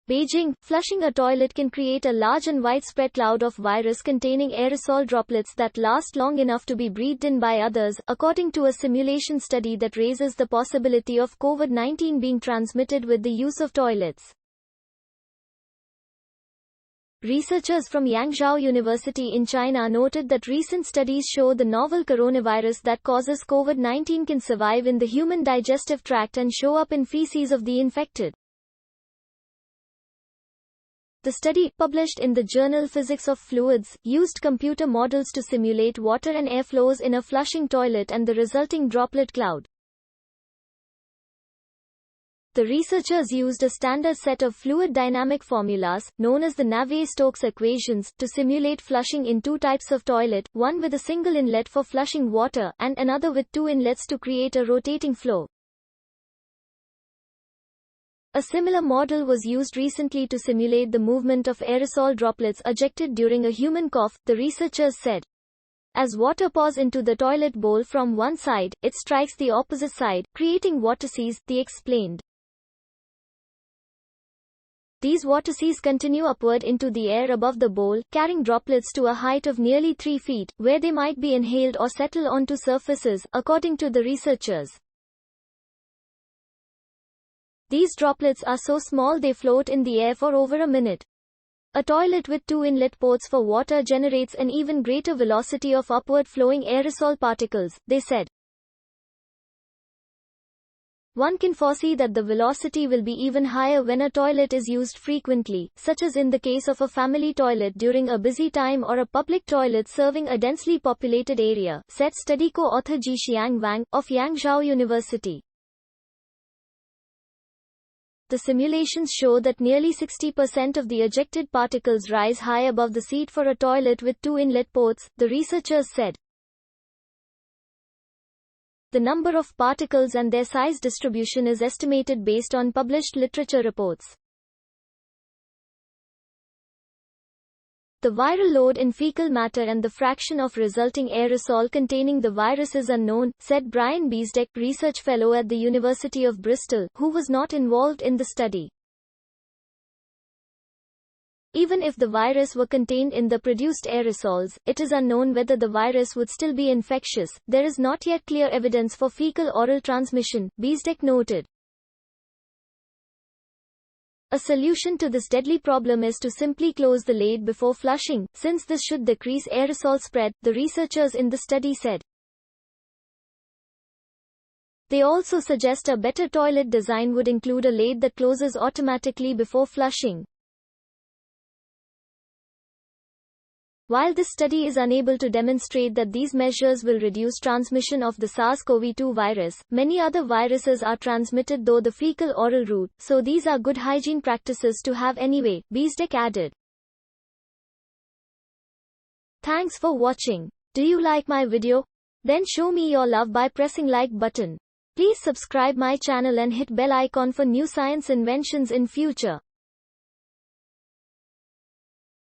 Beijing, flushing a toilet can create a large and widespread cloud of virus-containing aerosol droplets that last long enough to be breathed in by others, according to a simulation study that raises the possibility of COVID-19 being transmitted with the use of toilets. Researchers from Yangzhou University in China noted that recent studies show the novel coronavirus that causes COVID-19 can survive in the human digestive tract and show up in feces of the infected. The study, published in the journal Physics of Fluids, used computer models to simulate water and air flows in a flushing toilet and the resulting droplet cloud. The researchers used a standard set of fluid dynamic formulas, known as the Navier-Stokes equations, to simulate flushing in two types of toilet, one with a single inlet for flushing water, and another with two inlets to create a rotating flow. A similar model was used recently to simulate the movement of aerosol droplets ejected during a human cough, the researchers said. As water pours into the toilet bowl from one side, it strikes the opposite side, creating vortices, they explained. These vortices continue upward into the air above the bowl, carrying droplets to a height of nearly 3 feet, where they might be inhaled or settle onto surfaces, according to the researchers. These droplets are so small they float in the air for over a minute. A toilet with two inlet ports for water generates an even greater velocity of upward flowing aerosol particles, they said. One can foresee that the velocity will be even higher when a toilet is used frequently, such as in the case of a family toilet during a busy time or a public toilet serving a densely populated area, said study co-author Jixiang Wang, of Yangzhou University. The simulations show that nearly 60% of the ejected particles rise high above the seat for a toilet with two inlet ports, the researchers said. The number of particles and their size distribution is estimated based on published literature reports. The viral load in fecal matter and the fraction of resulting aerosol containing the virus is unknown, said Brian Beesdeck, research fellow at the University of Bristol, who was not involved in the study. Even if the virus were contained in the produced aerosols, it is unknown whether the virus would still be infectious. There is not yet clear evidence for fecal-oral transmission, Beesdeck noted. A solution to this deadly problem is to simply close the lid before flushing, since this should decrease aerosol spread, the researchers in the study said. They also suggest a better toilet design would include a lid that closes automatically before flushing. While this study is unable to demonstrate that these measures will reduce transmission of the SARS-CoV-2 virus, many other viruses are transmitted through the fecal-oral route, so these are good hygiene practices to have anyway, Beesdeck added. Thanks for watching. Do you like my video? Then show me your love by pressing like button. Please subscribe my channel and hit bell icon for new science inventions in future.